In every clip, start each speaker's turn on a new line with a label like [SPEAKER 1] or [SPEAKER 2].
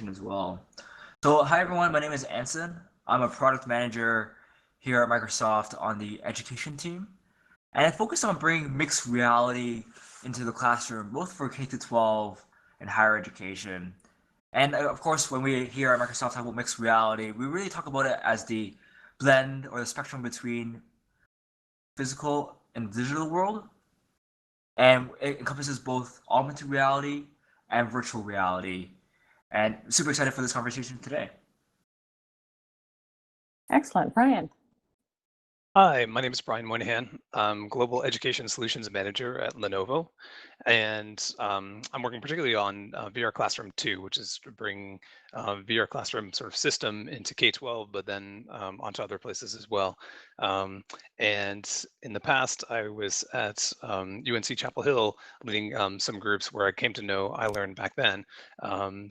[SPEAKER 1] as well. So, hi everyone, my name is Anson. I'm a product manager here at Microsoft on the education team, and I focus on bringing mixed reality into the classroom, both for K to 12 and higher education. And of course, when we here at Microsoft talk about mixed reality, we really talk about it as the blend or the spectrum between physical and digital world, and it encompasses both augmented reality and virtual reality. And super excited for this conversation today.
[SPEAKER 2] Excellent. Brian.
[SPEAKER 3] Hi, my name is Brian Moynihan. I'm Global Education Solutions Manager at Lenovo, and I'm working particularly on VR Classroom 2, which is to bring VR Classroom sort of system into K-12, but then onto other places as well. And in the past, I was at UNC Chapel Hill leading some groups where I came to know iLRN back then.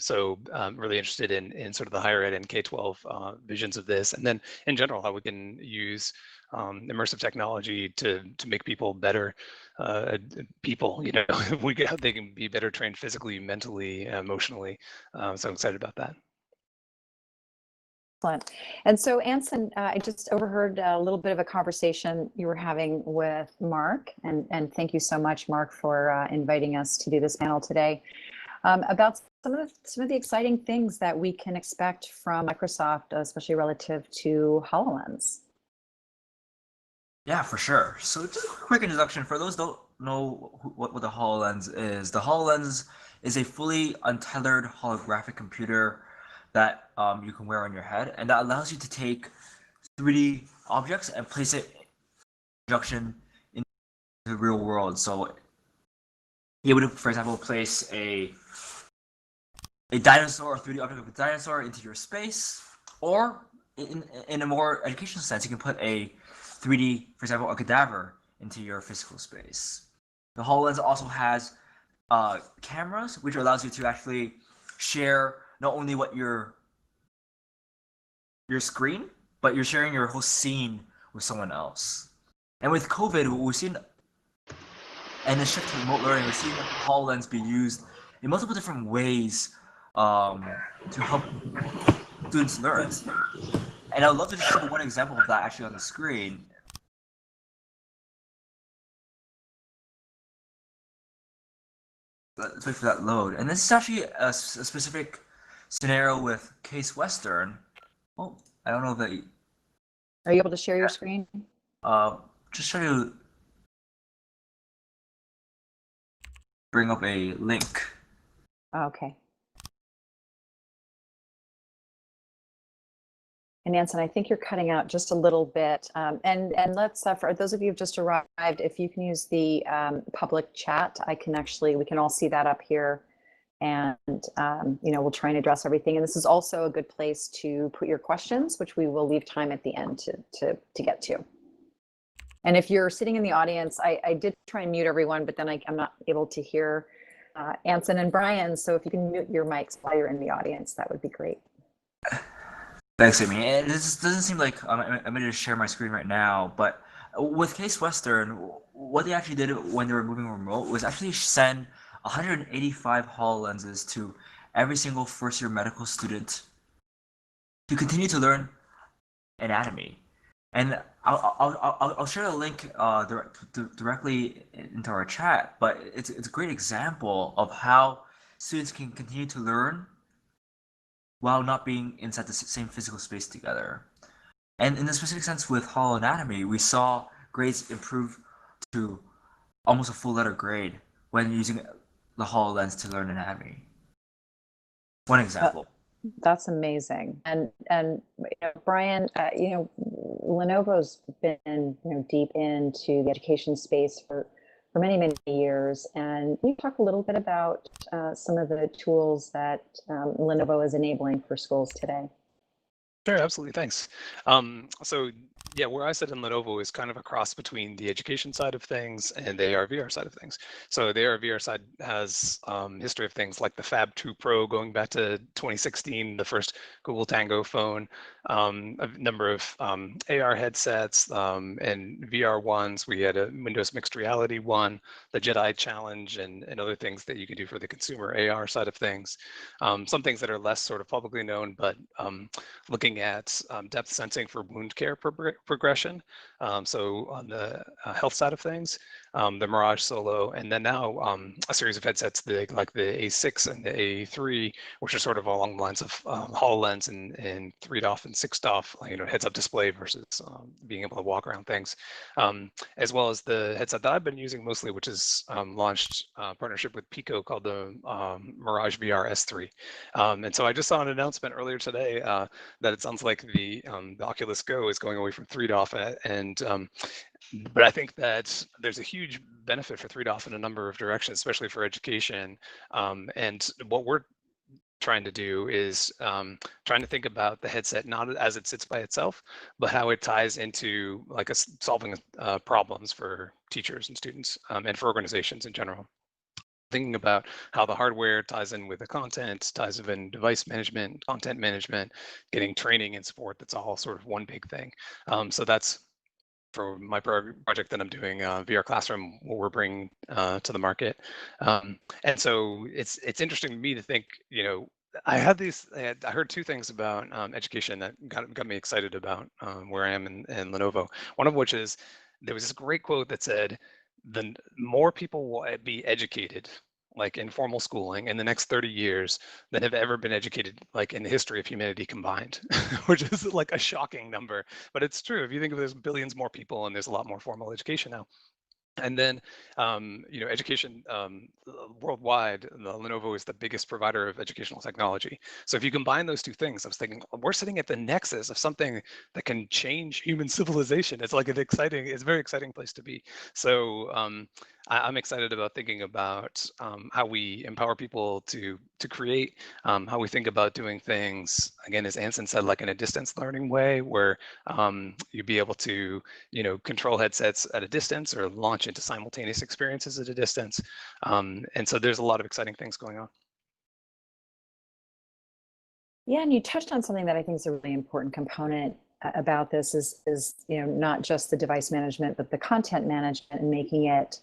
[SPEAKER 3] So really interested in sort of the higher ed and K-12 visions of this, and then in general, how we can use immersive technology to make people better people. They can be better trained physically, mentally, emotionally. So I'm excited about that.
[SPEAKER 2] Excellent. And so, Anson, I just overheard a little bit of a conversation you were having with Mark, and thank you so much, Mark, for inviting us to do this panel today about some of the exciting things that we can expect from Microsoft, especially relative to HoloLens.
[SPEAKER 1] Yeah, for sure. So just a quick introduction for those who don't know what the HoloLens is. The HoloLens is a fully untethered holographic computer that you can wear on your head, and that allows you to take 3D objects and place it in projection in the real world. So you would, for example, place a dinosaur, a 3D object of a dinosaur into your space, or in a more educational sense, you can put a 3D, for example, a cadaver into your physical space. The HoloLens also has cameras, which allows you to actually share not only what your screen, but you're sharing your whole scene with someone else. And with COVID, we've seen, and the shift to remote learning, we've seen HoloLens be used in multiple different ways to help students learn. And I would love to show one example of that actually on the screen. Let's wait for that load. And this is actually a specific scenario with Case Western. Oh, I don't know if that.
[SPEAKER 2] Are you able to share your screen?
[SPEAKER 1] Just try to bring up a link.
[SPEAKER 2] Okay. And Anson, I think you're cutting out just a little bit. And let's, for those of you who've just arrived, if you can use the public chat, we can all see that up here. And, we'll try and address everything. And this is also a good place to put your questions, which we will leave time at the end to get to. And if you're sitting in the audience, I did try and mute everyone, but then I'm not able to hear Anson and Brian. So if you can mute your mics while you're in the audience, that would be great.
[SPEAKER 1] Thanks, Amy. And this doesn't seem like I'm going to share my screen right now, but with Case Western, what they actually did when they were moving remote was actually send 185 HoloLenses to every single first-year medical student to continue to learn anatomy. And I'll share the link directly into our chat, but it's a great example of how students can continue to learn while not being inside the same physical space together. And in the specific sense with holoanatomy, we saw grades improve to almost a full letter grade when using the HoloLens to learn anatomy. One example.
[SPEAKER 2] That's amazing. And Brian, Lenovo's been deep into the education space for many, many years. And can you talk a little bit about some of the tools that Lenovo is enabling for schools today?
[SPEAKER 3] Sure, absolutely. Thanks. So yeah, where I sit in Lenovo is kind of a cross between the education side of things and the AR/VR side of things. So the AR/VR side has history of things like the Fab 2 Pro going back to 2016, the first Google Tango phone, a number of AR headsets and VR ones. We had a Windows mixed reality one, the Jedi Challenge, and other things that you can do for the consumer AR side of things. Some things that are less sort of publicly known, but looking at depth sensing for wound care progression. So on the health side of things, the Mirage Solo, and then now a series of headsets like the A6 and the A3, which are sort of along the lines of HoloLens and 3DoF and 6DoF, heads-up display versus being able to walk around things, as well as the headset that I've been using mostly, which is launched partnership with Pico called the Mirage VR S3. And so I just saw an announcement earlier today that it sounds like the Oculus Go is going away from 3DoF, but I think that there's a huge benefit for 3DoF in a number of directions, especially for education. And what we're trying to do is trying to think about the headset not as it sits by itself, but how it ties into like solving problems for teachers and students and for organizations in general. Thinking about how the hardware ties in with the content, ties in device management, content management, getting training and support. That's all sort of one big thing. So that's for my project that I'm doing, VR Classroom, what we're bringing to the market. And so it's interesting to me to think, I heard two things about education that got me excited about where I am in Lenovo. One of which is there was this great quote that said, the more people will be educated, like in formal schooling, in the next 30 years than have ever been educated, like in the history of humanity combined, which is like a shocking number. But it's true. If you think of there's billions more people and there's a lot more formal education now. And then, education worldwide, Lenovo is the biggest provider of educational technology. So if you combine those two things, I was thinking we're sitting at the nexus of something that can change human civilization. It's like it's a very exciting place to be. So I'm excited about thinking about how we empower people to create, how we think about doing things, again, as Anson said, like in a distance learning way, where you'd be able to control headsets at a distance or launch into simultaneous experiences at a distance. And so there's a lot of exciting things going on.
[SPEAKER 2] Yeah, and you touched on something that I think is a really important component about this is not just the device management, but the content management and making it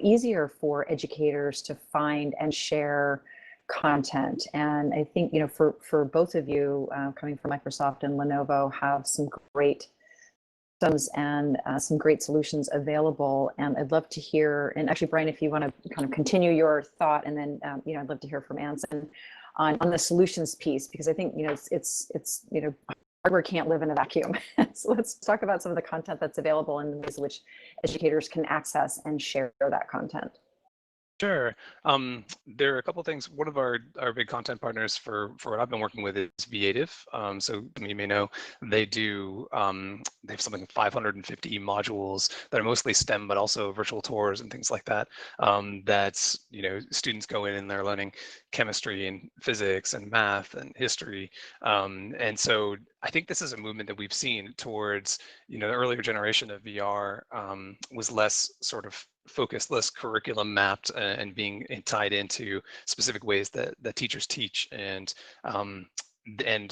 [SPEAKER 2] easier for educators to find and share content. And I think for both of you coming from Microsoft and Lenovo have some great systems and some great solutions available. And I'd love to hear, and actually, Brian, if you want to kind of continue your thought, and then I'd love to hear from Anson on the solutions piece, because I think it's hardware can't live in a vacuum. So let's talk about some of the content that's available and the ways in which educators can access and share that content.
[SPEAKER 3] Sure. There are a couple of things. One of our big content partners for what I've been working with is Vive. So you may know they do they have something like 550 modules that are mostly STEM, but also virtual tours and things like that. That's students go in and they're learning chemistry and physics and math and history. And so I think this is a movement that we've seen towards the earlier generation of VR was less sort of focused, less curriculum mapped, and being tied into specific ways that teachers teach, and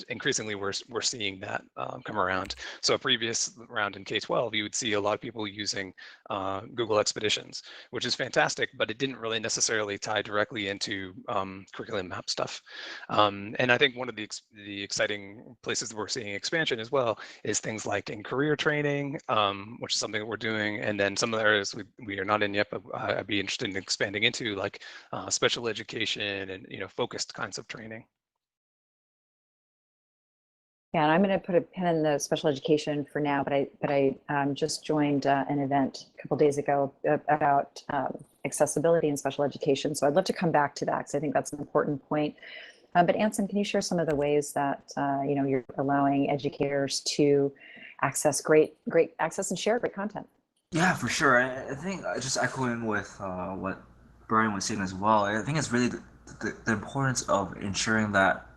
[SPEAKER 3] increasingly we're seeing that come around. So a previous round in K-12, you would see a lot of people using Google Expeditions, which is fantastic, but it didn't really necessarily tie directly into curriculum map stuff. And I think one of the exciting places that we're seeing expansion as well is things like in career training, which is something that we're doing, and then some of the areas we are not in yet, but I'd be interested in expanding into, like special education and focused kinds of training.
[SPEAKER 2] Yeah, and I'm going to put a pin in the special education for now, but I just joined an event a couple days ago about accessibility in special education. So I'd love to come back to that because I think that's an important point. But Anson, can you share some of the ways that you're allowing educators to access great access and share great content?
[SPEAKER 1] Yeah, for sure. I think just echoing with what Brian was saying as well. I think it's really the importance of ensuring that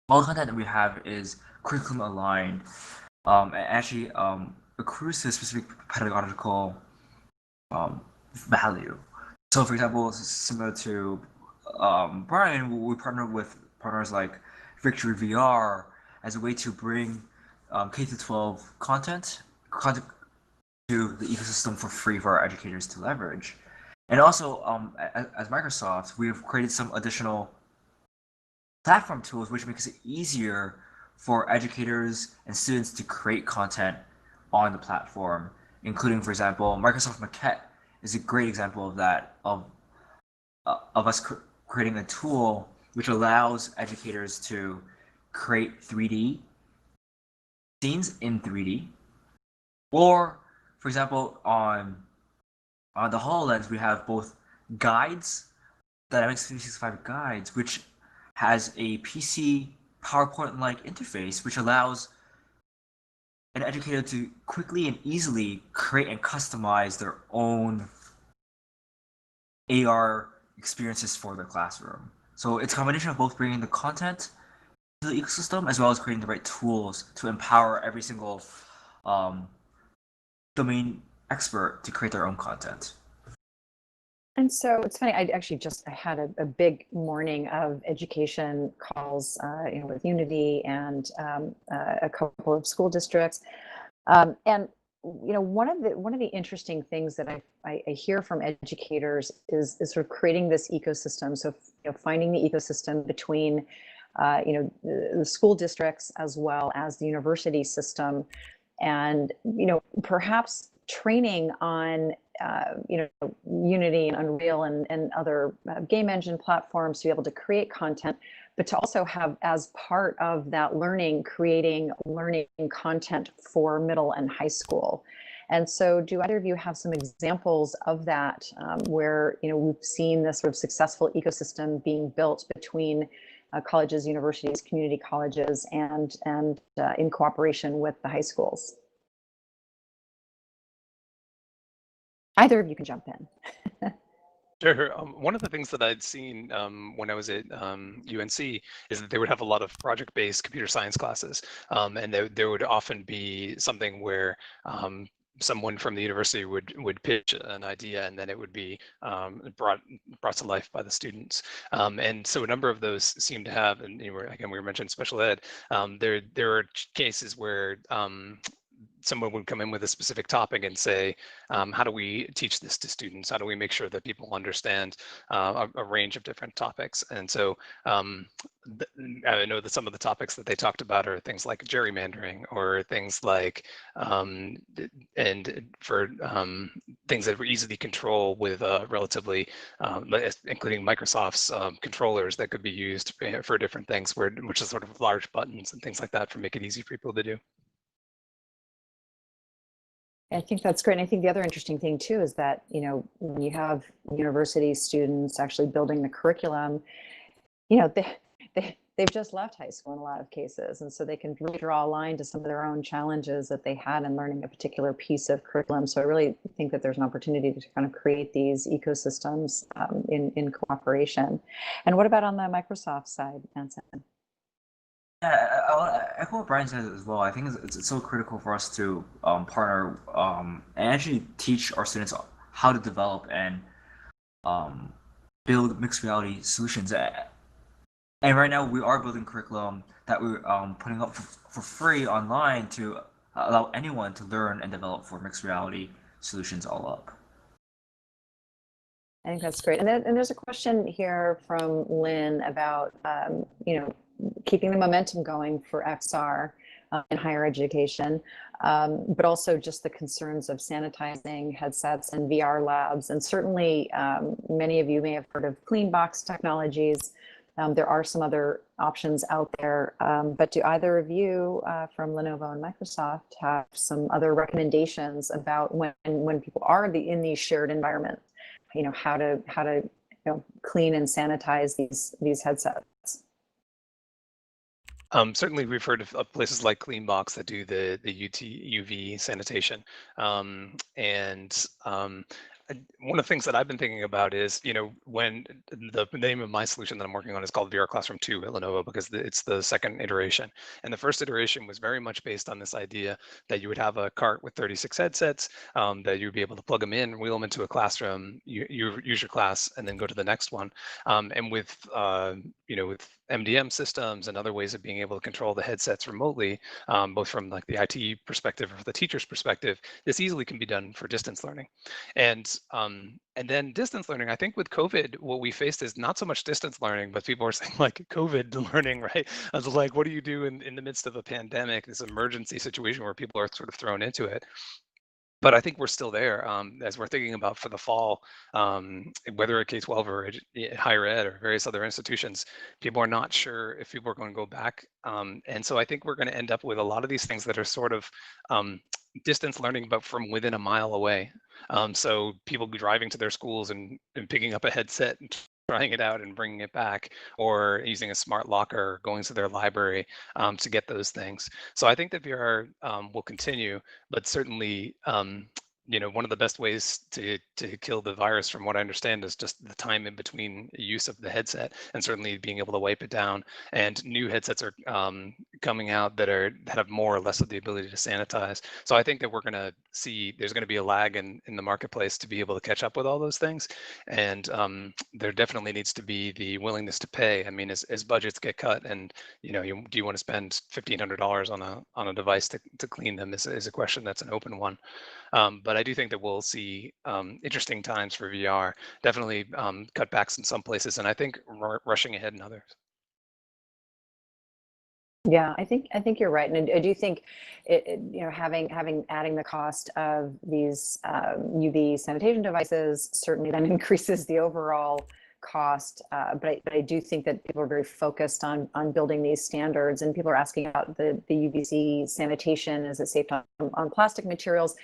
[SPEAKER 1] all the content that we have is curriculum aligned, and actually accrues to a specific pedagogical value. So, for example, similar to Brian, we partner with partners like Victory VR as a way to bring K 12 content to the ecosystem for free for our educators to leverage. And also, as Microsoft, we have created some additional platform tools which makes it easier for educators and students to create content on the platform, including, for example, Microsoft Maquette is a great example of that, of us creating a tool which allows educators to create 3D scenes in 3D. Or, for example, on the HoloLens, we have both guides, Dynamics 365 guides, which has a PC PowerPoint-like interface, which allows an educator to quickly and easily create and customize their own AR experiences for their classroom. So it's a combination of both bringing the content to the ecosystem as well as creating the right tools to empower every single um, domain expert to create their own content.
[SPEAKER 2] And so it's funny, I had a big morning of education calls, with Unity and a couple of school districts. And one of the interesting things that I hear from educators is sort of creating this ecosystem. So finding the ecosystem between the school districts as well as the university system, and perhaps training on Unity and Unreal and other game engine platforms to be able to create content, but to also have, as part of that learning, creating learning content for middle and high school. And so do either of you have some examples of that, where we've seen this sort of successful ecosystem being built between colleges, universities, community colleges, and in cooperation with the high schools? Either of you can jump in.
[SPEAKER 3] Sure. One of the things that I'd seen when I was at UNC is that they would have a lot of project-based computer science classes, and there would often be something where someone from the university would pitch an idea, and then it would be brought to life by the students. And so a number of those seem to have, and we were mentioning special ed. There are cases where someone would come in with a specific topic and say, how do we teach this to students? How do we make sure that people understand a range of different topics? And so I know that some of the topics that they talked about are things like gerrymandering, or things like, and for things that were easy to control with relatively, including Microsoft's controllers that could be used for different things, which is sort of large buttons and things like that, for make it easy for people to do.
[SPEAKER 2] I think that's great. And I think the other interesting thing too is that, when you have university students actually building the curriculum, they've just left high school in a lot of cases. And so they can really draw a line to some of their own challenges that they had in learning a particular piece of curriculum. So I really think that there's an opportunity to kind of create these ecosystems in cooperation. And what about on the Microsoft side, Anson?
[SPEAKER 1] Yeah, I'll echo what Brian said as well. I think it's so critical for us to partner and actually teach our students how to develop and build mixed reality solutions. And right now we are building curriculum that we're putting up for free online to allow anyone to learn and develop for mixed reality solutions all up.
[SPEAKER 2] I think that's great. And there's a question here from Lynn about, keeping the momentum going for XR in higher education, but also just the concerns of sanitizing headsets and VR labs. And certainly many of you may have heard of clean box technologies. There are some other options out there, but do either of you from Lenovo and Microsoft have some other recommendations about when people are in these shared environments, how to clean and sanitize these headsets?
[SPEAKER 3] Certainly, we've heard of places like Cleanbox that do the UV sanitation, and one of the things that I've been thinking about is, when the name of my solution that I'm working on is called VR Classroom 2 at Lenovo, because it's the second iteration. And the first iteration was very much based on this idea that you would have a cart with 36 headsets, that you'd be able to plug them in, wheel them into a classroom, you use your class, and then go to the next one. And with MDM systems and other ways of being able to control the headsets remotely, both from like the IT perspective or the teacher's perspective, this easily can be done for distance learning. And then distance learning, I think with COVID, what we faced is not so much distance learning, but people are saying like COVID learning, right? I was like, what do you do in the midst of a pandemic, this emergency situation where people are sort of thrown into it? But I think we're still there, as we're thinking about for the fall, whether at K-12 or higher ed or various other institutions, people are not sure if people are going to go back. And so I think we're going to end up with a lot of these things that are sort of distance learning, but from within a mile away. So people driving to their schools and picking up a headset and trying it out and bringing it back, or using a smart locker, going to their library to get those things. So I think that VR will continue, but certainly, one of the best ways to kill the virus, from what I understand, is just the time in between use of the headset, and certainly being able to wipe it down. And new headsets are coming out that have more or less of the ability to sanitize. So I think that we're going to see there's going to be a lag in the marketplace to be able to catch up with all those things. And there definitely needs to be the willingness to pay. I mean, as budgets get cut, and do you want to spend $1,500 on a device to clean them, is a question that's an open one. But I do think that we'll see interesting times for VR. Definitely cutbacks in some places, and I think rushing ahead in others.
[SPEAKER 2] Yeah, I think you're right, and I do think adding the cost of these UV sanitation devices certainly then increases the overall cost. But I do think that people are very focused on building these standards, and people are asking about the UVC sanitation. Is it safe on plastic materials?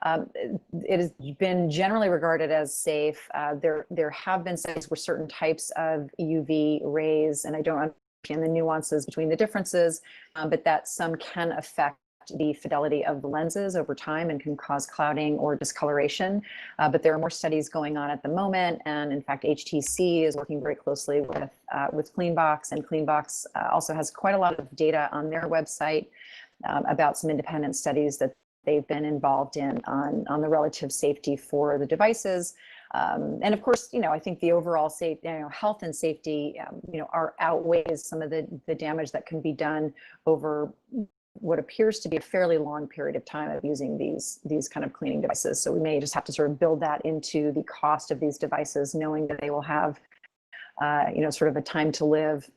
[SPEAKER 2] It has been generally regarded as safe. There have been studies where certain types of UV rays, and I don't understand the nuances between the differences, but that some can affect the fidelity of the lenses over time and can cause clouding or discoloration. But there are more studies going on at the moment, and in fact, HTC is working very closely with Cleanbox, and Cleanbox also has quite a lot of data on their website about some independent studies that they've been involved in on the relative safety for the devices. And of course, I think the overall health and safety, outweighs some of the damage that can be done over what appears to be a fairly long period of time of using these kind of cleaning devices. So we may just have to sort of build that into the cost of these devices, knowing that they will have, sort of a time to live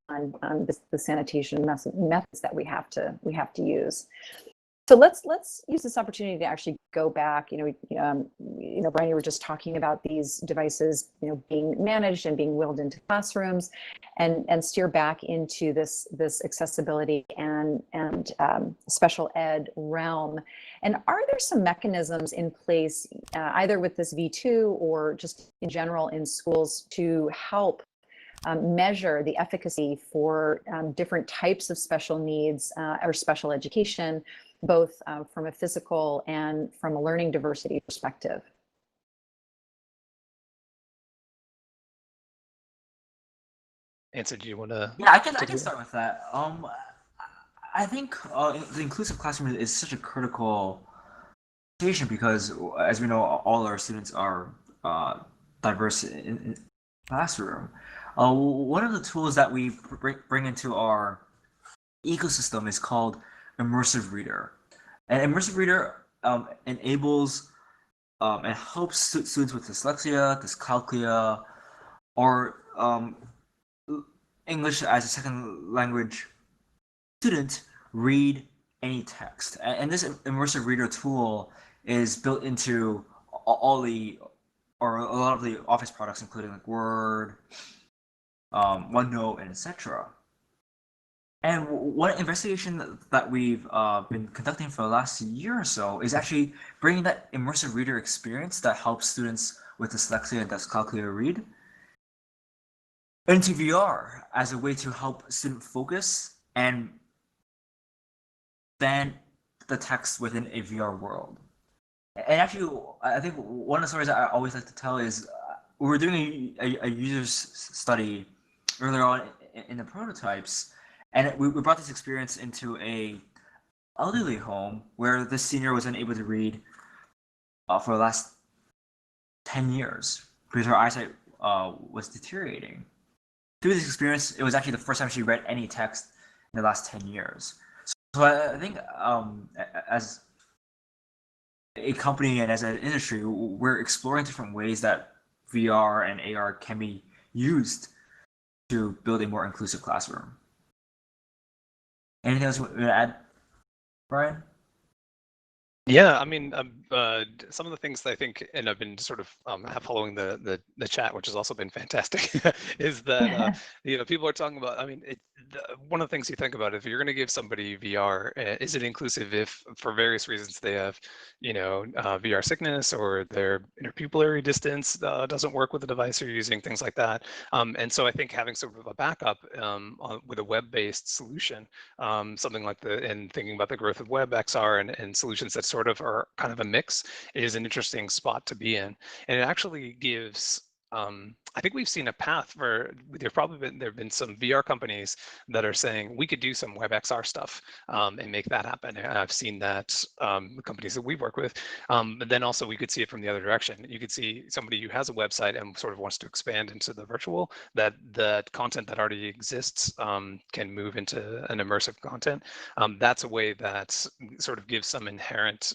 [SPEAKER 2] on the sanitation methods that we have to use. So let's use this opportunity to actually go back. Brian, you were just talking about these devices, being managed and being wheeled into classrooms, and steer back into this accessibility and special ed realm. And are there some mechanisms in place, either with this V2 or just in general in schools, to help measure the efficacy for different types of special needs or special education, both from a physical and from a learning diversity perspective?
[SPEAKER 3] Anson, do you want to?
[SPEAKER 1] Yeah, I can start with that. I think the inclusive classroom is such a critical station because, as we know, all our students are diverse in classroom. One of the tools that we bring into our ecosystem is called Immersive Reader. And Immersive Reader enables and helps students with dyslexia, dyscalculia, or English as a second language student read any text. And this Immersive Reader tool is built into all the, or a lot of the Office products, including like Word, OneNote, and etc. And one investigation that we've been conducting for the last year or so is actually bringing that immersive reader experience that helps students with dyslexia and dyscalculia read into VR as a way to help student focus and span the text within a VR world. And actually, I think one of the stories I always like to tell is we were doing a user study earlier on in the prototypes, and we brought this experience into a elderly home where the senior was unable to read for the last 10 years because her eyesight was deteriorating. Through this experience, it was actually the first time she read any text in the last 10 years. So I think as a company and as an industry, we're exploring different ways that VR and AR can be used to build a more inclusive classroom. Anything else you want to add, Brian?
[SPEAKER 3] Yeah, I mean, some of the things that I think, and I've been sort of following the chat, which has also been fantastic, is that people are talking about. I mean, one of the things you think about, if you're going to give somebody VR, is it inclusive if for various reasons they have, VR sickness or their interpupillary distance doesn't work with the device they're using, things like that. And so I think having sort of a backup with a web-based solution, something like and thinking about the growth of web XR and solutions that sort of are kind of a mix is an interesting spot to be in. And it actually gives, I think we've seen a path for, there have been some VR companies that are saying we could do some web XR stuff and make that happen. And I've seen that the companies that we work with, but then also we could see it from the other direction. You could see somebody who has a website and sort of wants to expand into the virtual, that the content that already exists can move into an immersive content. That's a way that sort of gives some inherent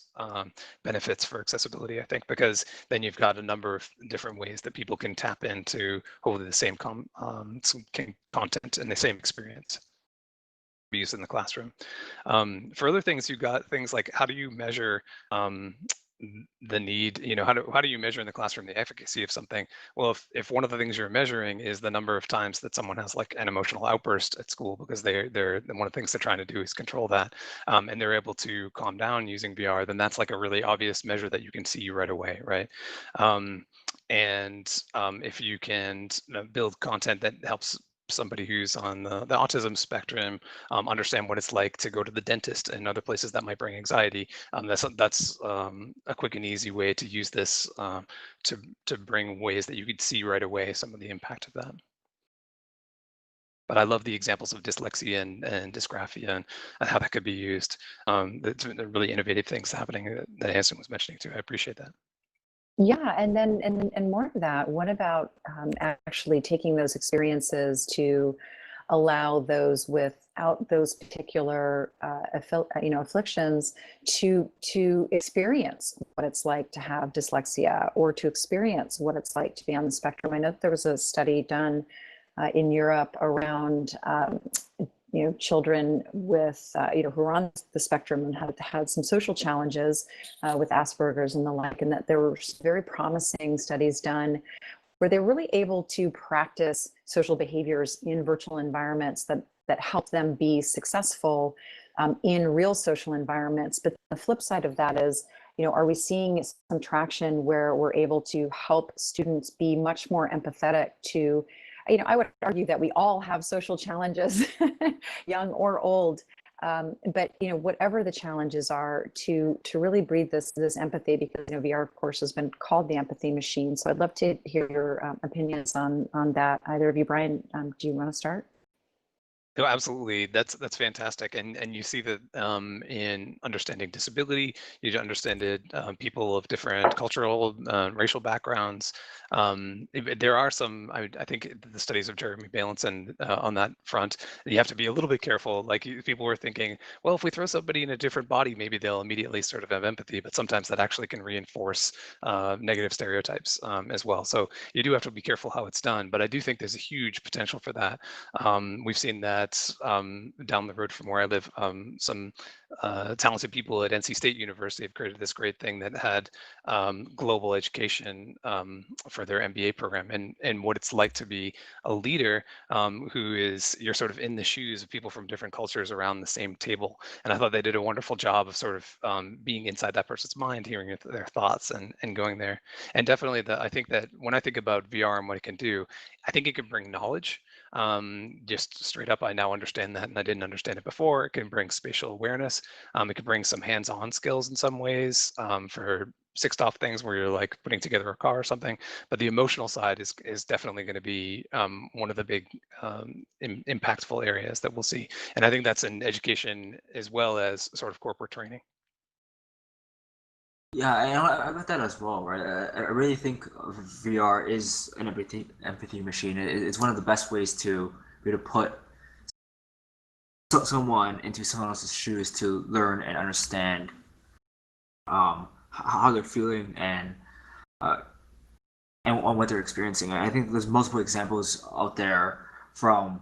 [SPEAKER 3] benefits for accessibility, I think, because then you've got a number of different ways that people can tap into hopefully the same content and the same experience be used in the classroom. For other things, you've got things like how do you measure the need, how do you measure in the classroom the efficacy of something? Well, if one of the things you're measuring is the number of times that someone has like an emotional outburst at school because they're one of the things they're trying to do is control that, and they're able to calm down using VR, then that's like a really obvious measure that you can see right away, right? If you can build content that helps somebody who's on the autism spectrum understand what it's like to go to the dentist and other places that might bring anxiety. That's a quick and easy way to use this to bring ways that you could see right away some of the impact of that. But I love the examples of dyslexia and dysgraphia and how that could be used. The really innovative things happening that Anson was mentioning too. I appreciate that.
[SPEAKER 2] Yeah, and then and more of that. What about actually taking those experiences to allow those without those particular afflictions to experience what it's like to have dyslexia or to experience what it's like to be on the spectrum? I know that there was a study done in Europe around children with who are on the spectrum and have had some social challenges with Asperger's and the like, and that there were very promising studies done where they're really able to practice social behaviors in virtual environments that help them be successful in real social environments. But the flip side of that is, are we seeing some traction where we're able to help students be much more empathetic to, I would argue that we all have social challenges, young or old. But whatever the challenges are, to really breed this empathy, because VR, of course, has been called the empathy machine. So I'd love to hear your opinions on that. Either of you, Brian, do you want to start?
[SPEAKER 3] No, absolutely. That's fantastic, and you see that in understanding disability, you understand it. People of different cultural, racial backgrounds. There are some. I think the studies of Jeremy Bailenson on that front. You have to be a little bit careful. Like people were thinking, well, if we throw somebody in a different body, maybe they'll immediately sort of have empathy. But sometimes that actually can reinforce negative stereotypes as well. So you do have to be careful how it's done. But I do think there's a huge potential for that. We've seen that down the road from where I live. Some talented people at NC State University have created this great thing that had global education for their MBA program, and what it's like to be a leader you're sort of in the shoes of people from different cultures around the same table. And I thought they did a wonderful job of sort of being inside that person's mind, hearing their thoughts and going there. And definitely I think that when I think about VR and what it can do, I think it can bring knowledge. Just straight up, I now understand that, and I didn't understand it before. It can bring spatial awareness. It can bring some hands-on skills in some ways for sixth off things where you're like putting together a car or something. But the emotional side is definitely going to be one of the big impactful areas that we'll see. And I think that's in education as well as sort of corporate training.
[SPEAKER 1] Yeah, I got that as well, right? I really think VR is an empathy machine. It's one of the best ways to be able to put someone into someone else's shoes to learn and understand how they're feeling uh, and on what they're experiencing. I think there's multiple examples out there from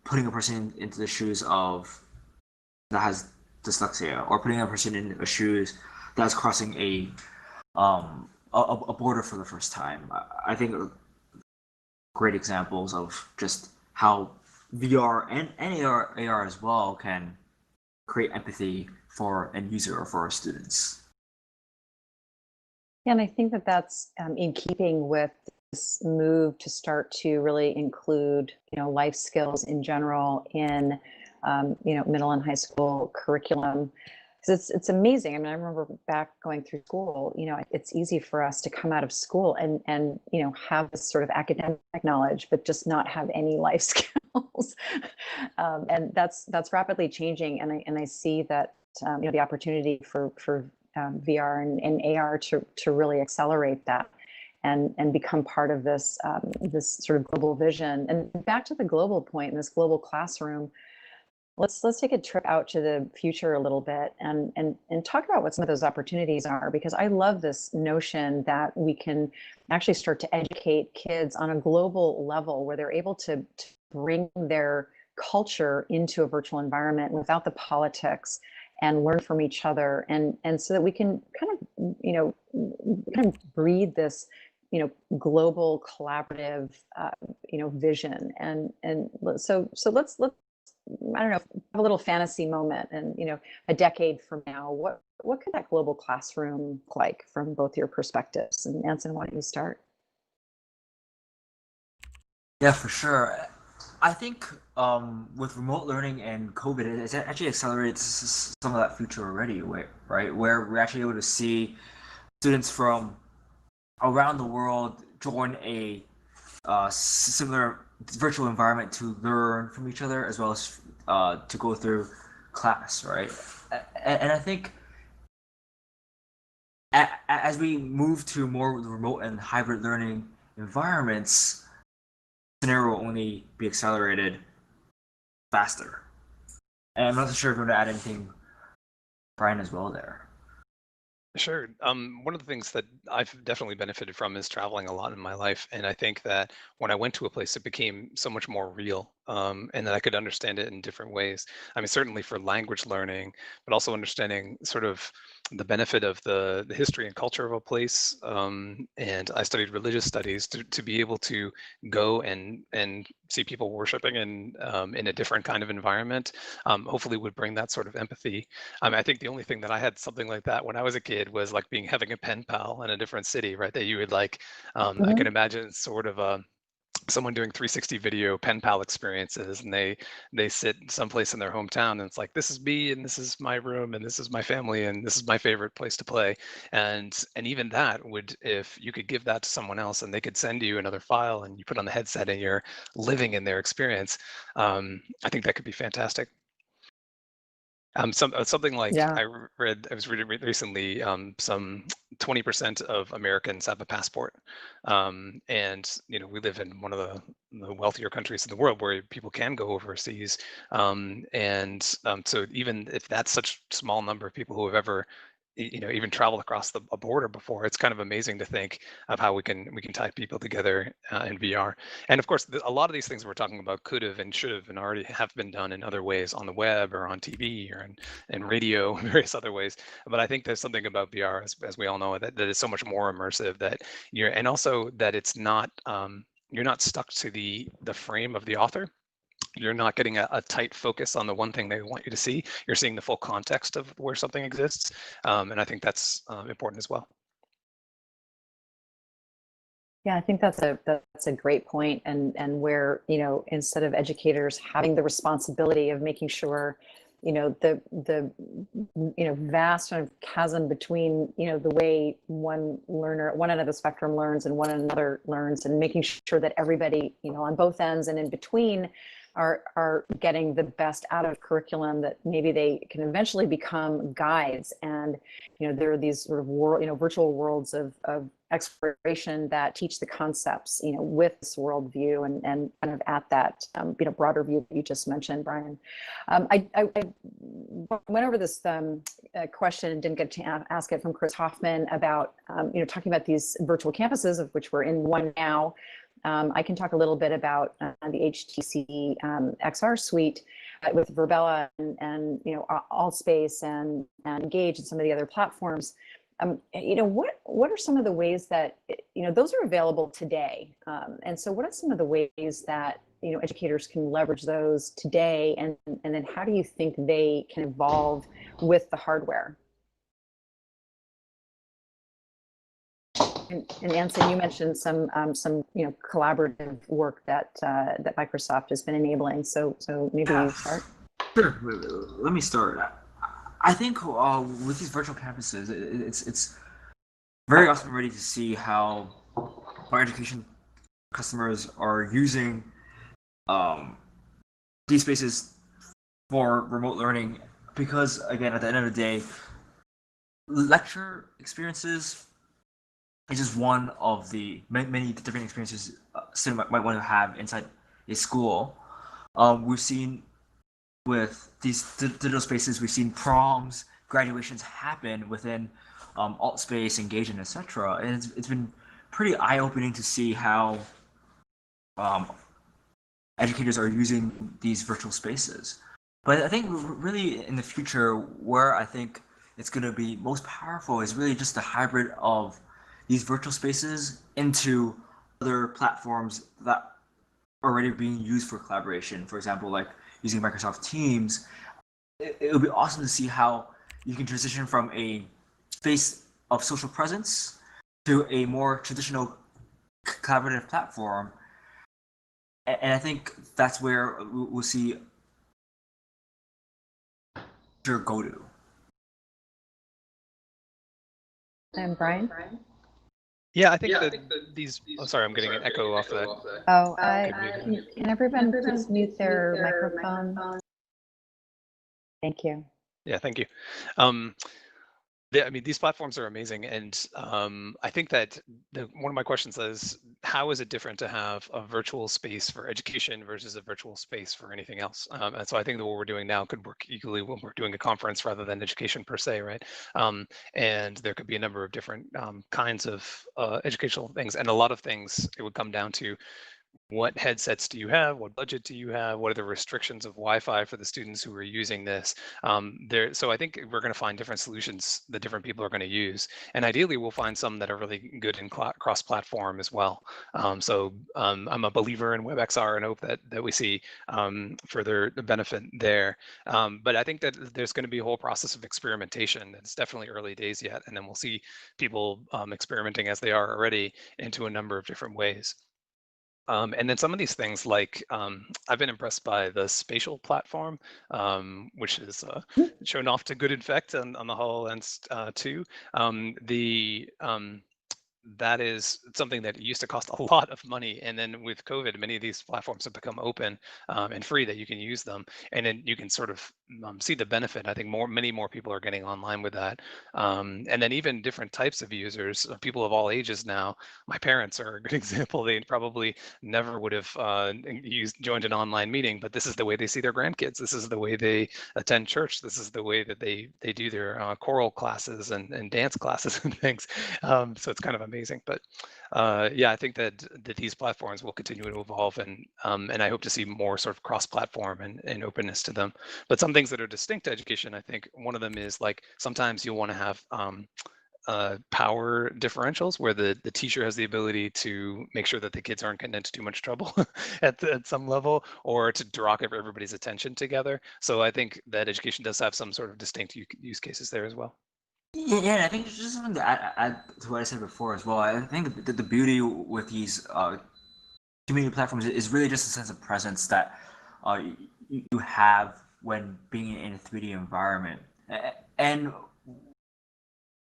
[SPEAKER 1] putting a person into the shoes of that has dyslexia, or putting a person in the shoes that's crossing a border for the first time. I think great examples of just how VR and AR as well can create empathy for end user or for our students.
[SPEAKER 2] Yeah, and I think that that's in keeping with this move to start to really include, life skills in general in, middle and high school curriculum. Because it's amazing. I mean, I remember back going through school, it's easy for us to come out of school and have this sort of academic knowledge, but just not have any life skills. And that's rapidly changing. And I see that, the opportunity for VR and AR to really accelerate that and become part of this this sort of global vision. And back to the global point in this global classroom, let's take a trip out to the future a little bit and talk about what some of those opportunities are, because I love this notion that we can actually start to educate kids on a global level where they're able to bring their culture into a virtual environment without the politics, and learn from each other, and so that we can kind of breed this global collaborative vision. And so let's I don't know, have a little fantasy moment, and a decade from now, what could that global classroom look like from both your perspectives? And Anson, why don't you start?
[SPEAKER 1] Yeah, for sure. I think with remote learning and COVID, it's actually accelerated some of that future already, right? Where we're actually able to see students from around the world join a similar virtual environment to learn from each other, as well as to go through class, right? And I think as we move to more remote and hybrid learning environments, scenario will only be accelerated faster. And I'm not so sure if you want to add anything, Brian, as well there.
[SPEAKER 3] Sure. One of the things that I've definitely benefited from is traveling a lot in my life. And I think that when I went to a place, it became so much more real, and that I could understand it in different ways. I mean, certainly for language learning, but also understanding sort of the benefit of the history and culture of a place. And I studied religious studies to be able to go and see people worshiping in a different kind of environment, hopefully would bring that sort of empathy. I think the only thing that I had something like that when I was a kid was like having a pen pal in a different city, right? That you would like, I can
[SPEAKER 2] Mhm.
[SPEAKER 3] imagine sort of someone doing 360 video pen pal experiences, and they sit someplace in their hometown, and it's like, this is me, and this is my room, and this is my family, and this is my favorite place to play. And even that would, if you could give that to someone else and they could send you another file and you put on the headset and you're living in their experience, I think that could be fantastic. Something like
[SPEAKER 2] Yeah.
[SPEAKER 3] I was reading recently, some 20% of Americans have a passport, and we live in one of the wealthier countries in the world where people can go overseas, and so even if that's such small number of people who have ever even traveled across a border before, it's kind of amazing to think of how we can tie people together in VR. And of course, a lot of these things we're talking about could have and should have and already have been done in other ways on the web or on TV or in radio, various other ways. But I think there's something about VR, as we all know, that is so much more immersive, that and also that it's not, you're not stuck to the frame of the author. You're not getting a tight focus on the one thing they want you to see. You're seeing the full context of where something exists. And I think that's important as well.
[SPEAKER 2] Yeah, I think that's a great point, and where, instead of educators having the responsibility of making sure, the vast sort of chasm between, the way one learner at one end of the spectrum learns and one another learns, and making sure that everybody, on both ends and in between are getting the best out of curriculum, that maybe they can eventually become guides. And there are these sort of virtual worlds of exploration that teach the concepts, with this worldview, and kind of at that broader view that you just mentioned, Brian. I went over this question and didn't get to ask it from Chris Hoffman about talking about these virtual campuses, of which we're in one now. I can talk a little bit about the HTC XR suite with Verbella and Allspace and Engage and some of the other platforms. What are some of the ways that those are available today? And so, what are some of the ways that educators can leverage those today, and then how do you think they can evolve with the hardware? And Anson, you mentioned some collaborative work that Microsoft has been enabling. So maybe you start.
[SPEAKER 1] Sure. Let me start. I think with these virtual campuses, it's very awesome already to see how our education customers are using these spaces for remote learning, because again, at the end of the day, lecture experiences is just one of the many different experiences students might want to have inside a school. We've seen with these digital spaces, we've seen proms, graduations happen within Altspace, Engage, and etc. And it's been pretty eye-opening to see how educators are using these virtual spaces. But I think really in the future, where I think it's going to be most powerful is really just the hybrid of these virtual spaces into other platforms that are already being used for collaboration. For example, like using Microsoft Teams, it would be awesome to see how you can transition from a space of social presence to a more traditional collaborative platform. And I think that's where we'll see your go to.
[SPEAKER 2] And Brian?
[SPEAKER 3] Yeah, I think that these. Oh, sorry, I'm getting an echo off that.
[SPEAKER 2] Oh, can everyone please mute their microphone? Thank you.
[SPEAKER 3] Yeah, thank you. I mean, these platforms are amazing, and I think that one of my questions is, how is it different to have a virtual space for education versus a virtual space for anything else? And so I think that what we're doing now could work equally when we're doing a conference rather than education per se, right? And there could be a number of different kinds of educational things, and a lot of things it would come down to what headsets do you have? What budget do you have? What are the restrictions of Wi-Fi for the students who are using this? So I think we're going to find different solutions that different people are going to use, and ideally we'll find some that are really good in cross-platform as well. I'm a believer in WebXR and hope that we see further benefit there. But I think that there's going to be a whole process of experimentation. It's definitely early days yet, and then we'll see people experimenting as they are already into a number of different ways. And then some of these things, like I've been impressed by the spatial platform, which is shown off to good effect on the HoloLens 2. That is something that used to cost a lot of money, and then with COVID, many of these platforms have become open and free that you can use them, and then you can sort of see the benefit. I think many more people are getting online with that, and then even different types of users, people of all ages now. My parents are a good example. They probably never would have joined an online meeting, but this is the way they see their grandkids. This is the way they attend church. This is the way that they do their choral classes and dance classes and things. So it's kind of amazing. But yeah, I think that these platforms will continue to evolve, and I hope to see more sort of cross-platform and openness to them. But some things that are distinct to education, I think one of them is, like, sometimes you'll want to have power differentials where the teacher has the ability to make sure that the kids aren't getting into too much trouble at some level, or to draw everybody's attention together. So I think that education does have some sort of distinct use cases there as well.
[SPEAKER 1] Yeah, I think it's just something to add to what I said before as well. I think the beauty with these community platforms is really just a sense of presence that you have when being in a 3D environment. And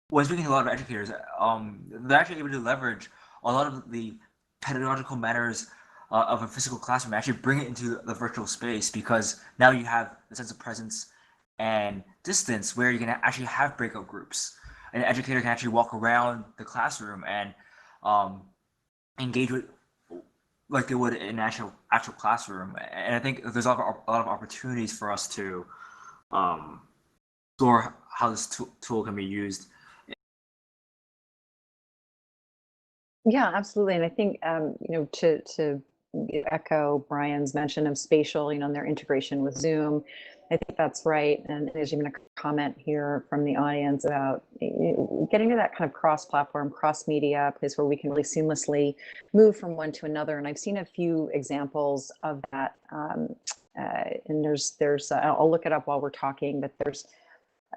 [SPEAKER 1] when speaking to a lot of educators, they're actually able to leverage a lot of the pedagogical matters of a physical classroom, actually bring it into the virtual space, because now you have the sense of presence and distance where you can actually have breakout groups. An educator can actually walk around the classroom and um, engage with like they would in an actual classroom. And I think there's a lot of opportunities for us to um, explore how this tool can be used.
[SPEAKER 2] Yeah, absolutely. And I think, to echo Brian's mention of spatial, and their integration with Zoom, I think that's right. And there's even a comment here from the audience about getting to that kind of cross-platform, cross-media place where we can really seamlessly move from one to another. And I've seen a few examples of that. And I'll look it up while we're talking, but there's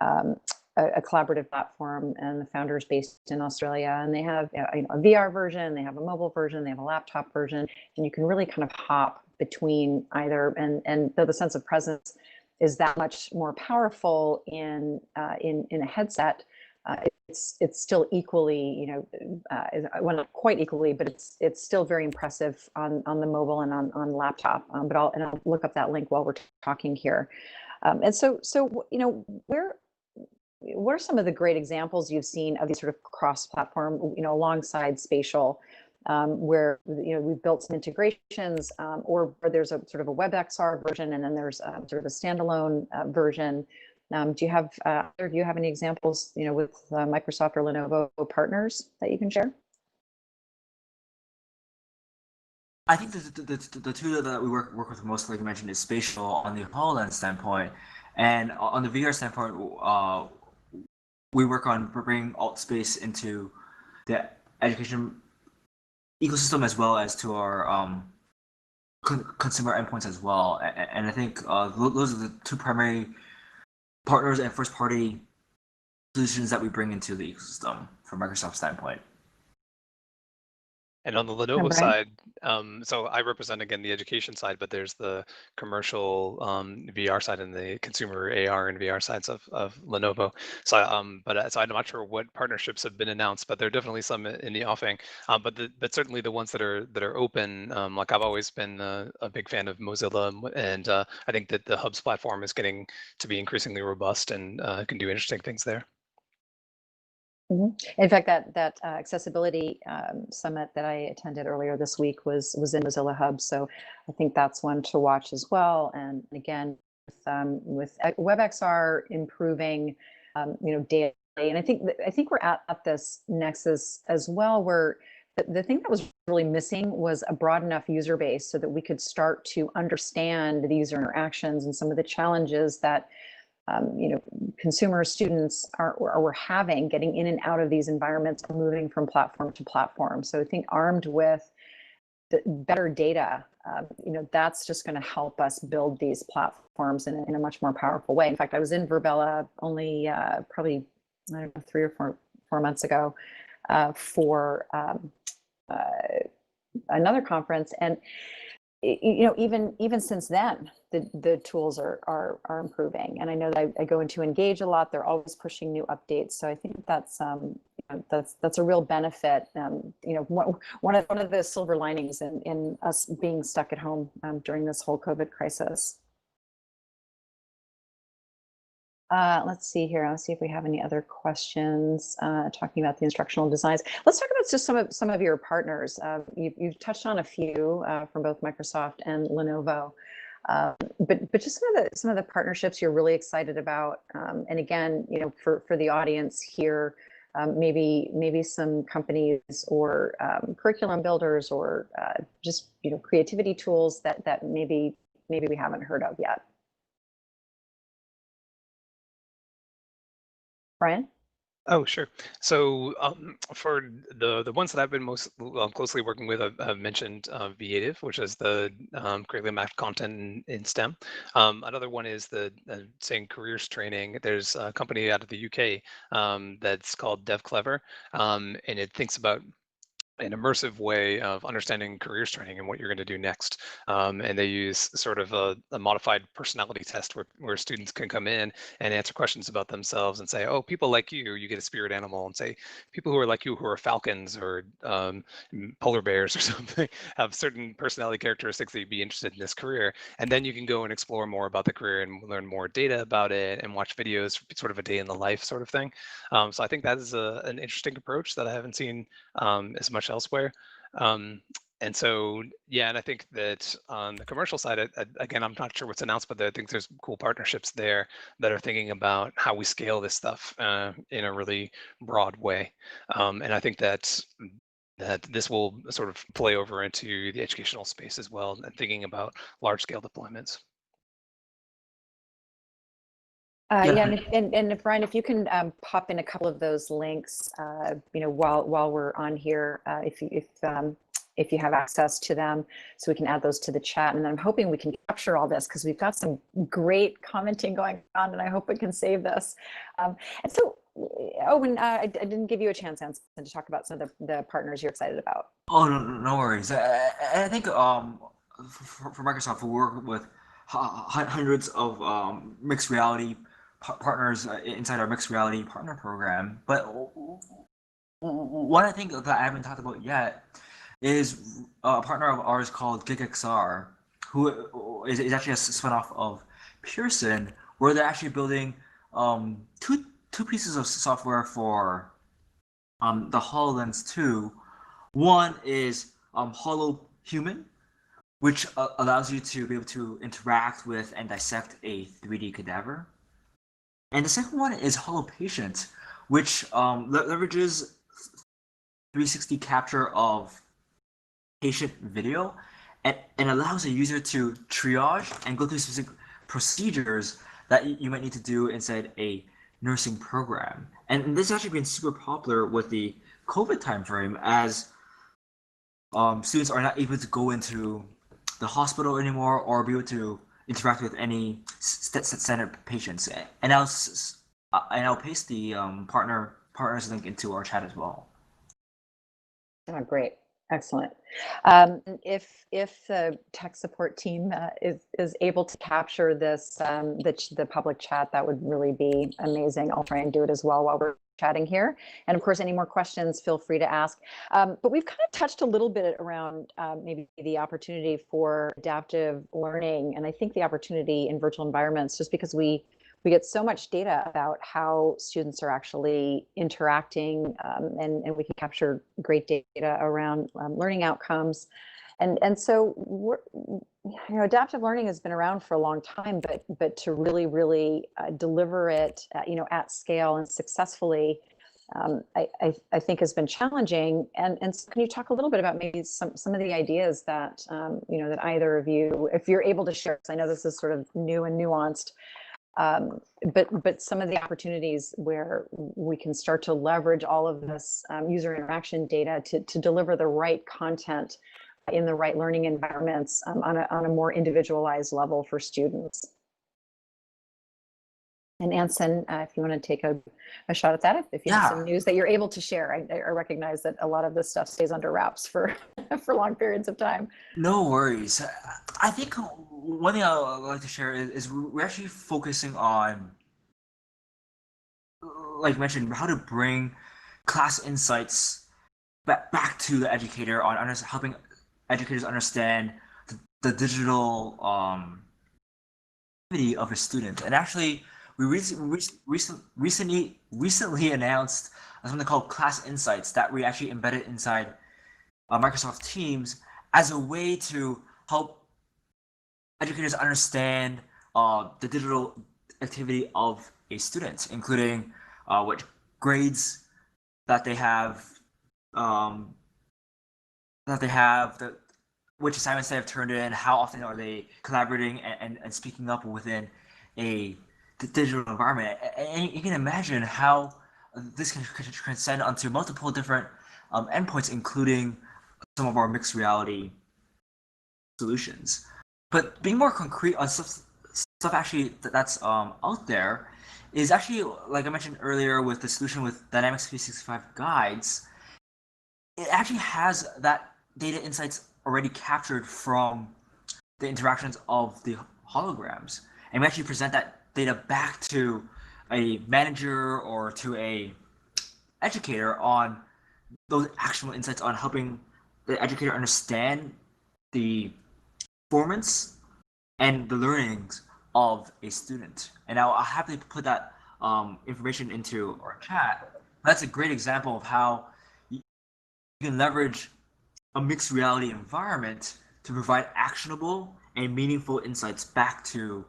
[SPEAKER 2] um, a collaborative platform, and the founders based in Australia, and they have a VR version, they have a mobile version, they have a laptop version, and you can really kind of hop between either. And though the sense of presence is that much more powerful in a headset, it's still equally, well, not quite equally, but it's still very impressive on the mobile and on laptop. But I'll look up that link while we're talking here. And so what are some of the great examples you've seen of these sort of cross-platform, alongside spatial, where we've built some integrations, or where there's a sort of a WebXR version, and then there's sort of a standalone version. Do you have either of you have any examples, with Microsoft or Lenovo partners that you can share?
[SPEAKER 1] I think the two that we work with most, like you mentioned, is spatial on the HoloLens standpoint, and on the VR standpoint, we work on bringing alt space into the education ecosystem as well as to our consumer endpoints as well. And I think those are the two primary partners and first party solutions that we bring into the ecosystem from Microsoft's standpoint.
[SPEAKER 3] And on the
[SPEAKER 2] And
[SPEAKER 3] Lenovo
[SPEAKER 2] Brian?
[SPEAKER 3] side, so I represent again the education side, but there's the commercial VR side and the consumer AR and VR sides of Lenovo. So I'm not sure what partnerships have been announced, but there are definitely some in the offing. But certainly the ones that are open. Like I've always been a big fan of Mozilla, and I think that the Hubs platform is getting to be increasingly robust and can do interesting things there.
[SPEAKER 2] In fact, that accessibility summit that I attended earlier this week was in Mozilla Hub, so I think that's one to watch as well. And again, with WebXR improving, daily, and I think we're at this nexus as well, where the thing that was really missing was a broad enough user base so that we could start to understand these interactions and some of the challenges that consumers, students are having getting in and out of these environments, moving from platform to platform. So I think armed with the better data, that's just going to help us build these platforms in a much more powerful way. In fact, I was in Virbella only probably, I don't know, 3 or 4 months ago for another conference, and even since then, the tools are improving. And I know that I go into Engage a lot. They're always pushing new updates. So I think that's a real benefit. One of the silver linings in us being stuck at home during this whole COVID crisis. Let's see here. Let's see if we have any other questions talking about the instructional designs. Let's talk about just some of your partners. You've touched on a few from both Microsoft and Lenovo, but just some of the partnerships you're really excited about. And again, for the audience here, maybe some companies or curriculum builders or just creativity tools that maybe we haven't heard of yet. Brian?
[SPEAKER 3] Oh, sure. So for the ones that I've been most closely working with, I've mentioned Vive, which is the curriculum mapped content in STEM. Another one is the saying careers training. There's a company out of the UK that's called DevClever, and it thinks about an immersive way of understanding careers training and what you're going to do next. And they use sort of a modified personality test where students can come in and answer questions about themselves and say, oh, people like you get a spirit animal, and say, people who are like you, who are falcons or polar bears or something, have certain personality characteristics that you'd be interested in this career. And then you can go and explore more about the career and learn more data about it and watch videos, sort of a day in the life sort of thing. So I think that is an interesting approach that I haven't seen as much elsewhere. Um, and so, yeah, and I think that on the commercial side, again, I'm not sure what's announced, but I think there's cool partnerships there that are thinking about how we scale this stuff in a really broad way. And I think that this will sort of play over into the educational space as well, and thinking about large scale deployments.
[SPEAKER 2] Yeah,
[SPEAKER 1] Yeah,
[SPEAKER 2] and if Brian, if you can pop in a couple of those links, while we're on here, if you have access to them, so we can add those to the chat. And I'm hoping we can capture all this because we've got some great commenting going on, and I hope we can save this. And so, Owen, I didn't give you a chance, Anson, to talk about some of the partners you're excited about.
[SPEAKER 1] oh, no worries. I think for Microsoft, we work with hundreds of mixed reality partners inside our mixed reality partner program. But what I think that I haven't talked about yet is a partner of ours called GigXR, who is actually a spinoff of Pearson, where they're actually building two pieces of software for the HoloLens 2. One is Holo Human, which allows you to be able to interact with and dissect a 3D cadaver. And the second one is Holo Patient, which leverages 360 capture of patient video and allows a user to triage and go through specific procedures that you might need to do inside a nursing program. And this has actually been super popular with the COVID timeframe, as students are not able to go into the hospital anymore or be able to interact with any standard patients. And I'll paste the partners link into our chat as well.
[SPEAKER 2] Oh, great. Excellent. If the tech support team is able to capture this, the public chat, that would really be amazing. I'll try and do it as well while we're chatting here. And of course, any more questions, feel free to ask. But we've kind of touched a little bit around maybe the opportunity for adaptive learning. And I think the opportunity in virtual environments, just because we get so much data about how students are actually interacting, and we can capture great data around learning outcomes. And so adaptive learning has been around for a long time, but to really deliver it at scale and successfully, I think has been challenging. And so can you talk a little bit about maybe some of the ideas that that either of you, if you're able to share, because I know this is sort of new and nuanced, but some of the opportunities where we can start to leverage all of this user interaction data to deliver the right content in the right learning environments on a more individualized level for students. And Anson, if you want to take a shot at that, if you have some news that you're able to share. I recognize that a lot of this stuff stays under wraps for for long periods of time.
[SPEAKER 1] No worries. I think one thing I would like to share is we're actually focusing on, like you mentioned, how to bring class insights back to the educator on helping educators understand the digital activity of a student. And actually, we recently announced something called Class Insights that we actually embedded inside Microsoft Teams as a way to help educators understand the digital activity of a student, including what grades that they have, which assignments they have turned in, how often are they collaborating and speaking up within a digital environment. And you can imagine how this can transcend onto multiple different endpoints, including some of our mixed reality solutions. But being more concrete on stuff actually that's out there is actually, like I mentioned earlier, with the solution with Dynamics 365 guides, it actually has that data insights already captured from the interactions of the holograms, and we actually present that data back to a manager or to a educator on those actionable insights on helping the educator understand the performance and the learnings of a student. And I'll happily put that information into our chat. That's a great example of how you can leverage a mixed reality environment to provide actionable and meaningful insights back to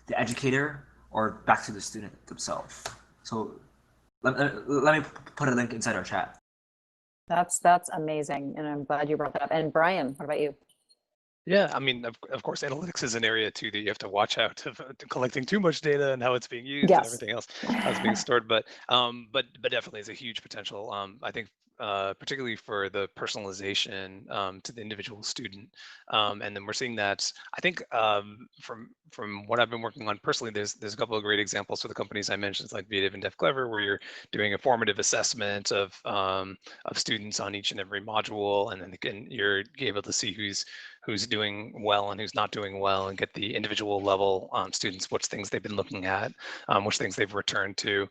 [SPEAKER 1] the educator or back to the student themselves. So let me put a link inside our chat.
[SPEAKER 2] That's amazing, and I'm glad you brought that up. And Brian, what about you?
[SPEAKER 3] Yeah, I mean, of course, analytics is an area too that you have to watch out of collecting too much data and how it's being used and
[SPEAKER 2] Yes.
[SPEAKER 3] everything else, how it's being stored. But definitely is a huge potential. I think particularly for the personalization to the individual student, and then we're seeing that. I think from what I've been working on personally, there's a couple of great examples for the companies I mentioned, like Vive and DevClever, where you're doing a formative assessment of students on each and every module, and then you're able to see who's doing well and who's not doing well, and get the individual level students, which things they've been looking at, which things they've returned to.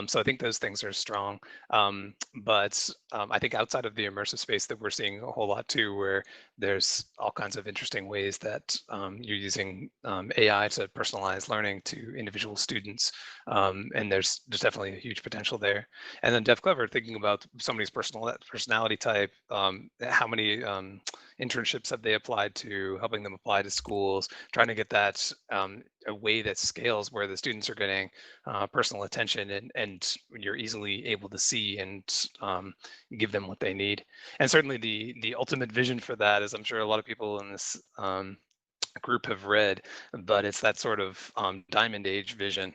[SPEAKER 3] So I think those things are strong. But I think outside of the immersive space that we're seeing a whole lot too, where there's all kinds of interesting ways that you're using AI to personalize learning to individual students. And there's definitely a huge potential there. And then DevClever, thinking about somebody's personality type, how many internships have they applied to, helping them apply to schools, trying to get that a way that scales where the students are getting personal attention, and you're easily able to see and give them what they need. And certainly the ultimate vision for that, is I'm sure a lot of people in this group have read, but it's that sort of diamond age vision,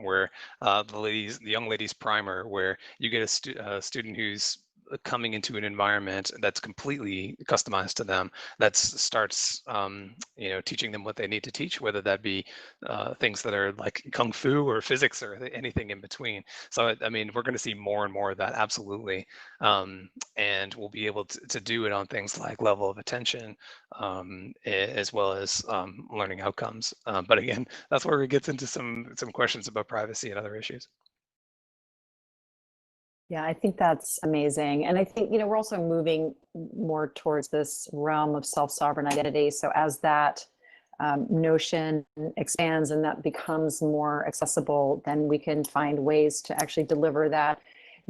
[SPEAKER 3] where the young ladies primer, where you get a student who's coming into an environment that's completely customized to them, that starts teaching them what they need to teach, whether that be things that are like kung fu or physics or anything in between. So I mean, we're going to see more and more of that, absolutely. And we'll be able to do it on things like level of attention, as well as learning outcomes. But again, that's where it gets into some questions about privacy and other issues.
[SPEAKER 2] Yeah, I think that's amazing. And I think, we're also moving more towards this realm of self-sovereign identity. So as that notion expands and that becomes more accessible, then we can find ways to actually deliver that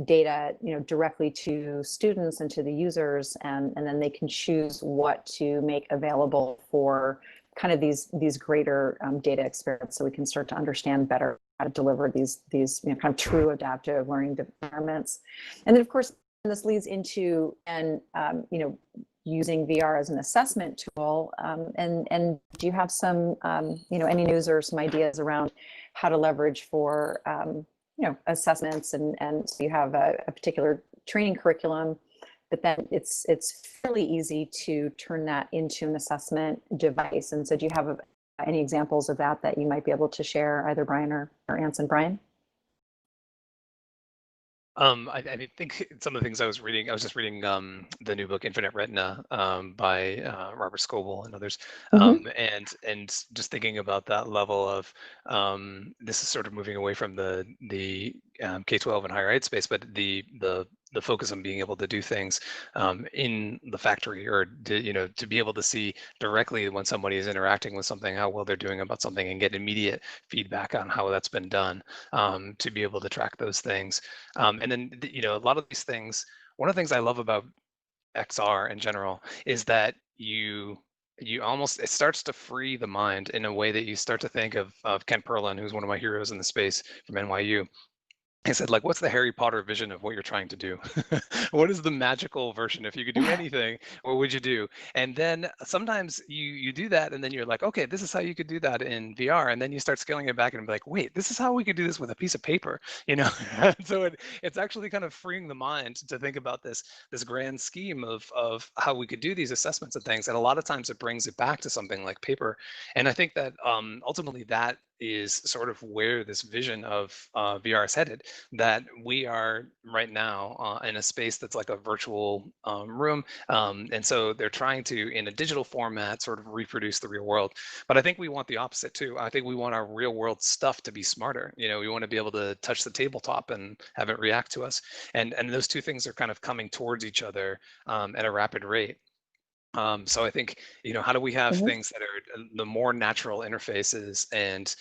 [SPEAKER 2] data, directly to students and to the users, and then they can choose what to make available for kind of these greater data experiences, so we can start to understand better how to deliver these kind of true adaptive learning environments. And then of course this leads into using VR as an assessment tool. And do you have some any news or some ideas around how to leverage for assessments, and so you have a particular training curriculum, but then it's fairly easy to turn that into an assessment device. And so do you have any examples of that you might be able to share, either Brian or Anson? Brian?
[SPEAKER 3] I think some of the things I was just reading the new book Infinite Retina by Robert Scoble and others, and just thinking about that level of this is sort of moving away from the K-12 and higher ed space, but the focus on being able to do things in the factory, or to be able to see directly when somebody is interacting with something, how well they're doing about something, and get immediate feedback on how that's been done, to be able to track those things. And then, a lot of these things, one of the things I love about XR in general is that you almost, it starts to free the mind in a way that you start to think of Kent Perlin, who's one of my heroes in the space from NYU. I said, like, what's the Harry Potter vision of what you're trying to do? What is the magical version? If you could do anything, what would you do? And then sometimes you do that, and then you're like, okay, this is how you could do that in VR. And then you start scaling it back and be like, wait, this is how we could do this with a piece of paper, you know? So it's actually kind of freeing the mind to think about this grand scheme of how we could do these assessments and things. And a lot of times it brings it back to something like paper. And I think that ultimately that is sort of where this vision of VR is headed, that we are right now in a space that's like a virtual room. And so they're trying to, in a digital format, sort of reproduce the real world. But I think we want the opposite too. I think we want our real world stuff to be smarter. You know, we want to be able to touch the tabletop and have it react to us. And those two things are kind of coming towards each other at a rapid rate. So I think, how do we have
[SPEAKER 2] Mhm.
[SPEAKER 3] things that are the more natural interfaces and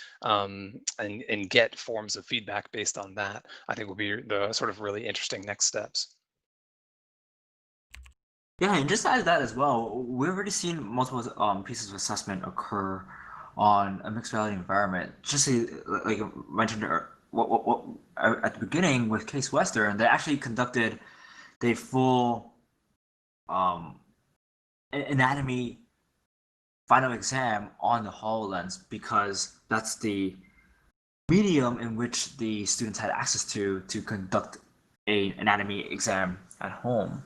[SPEAKER 3] get forms of feedback based on that? I think will be the sort of really interesting next steps.
[SPEAKER 1] Yeah, and just to add to that as well, we've already seen multiple pieces of assessment occur on a mixed reality environment. Just like you mentioned at the beginning with Case Western, they actually conducted the full um, anatomy final exam on the HoloLens because that's the medium in which the students had access to conduct a anatomy exam at home.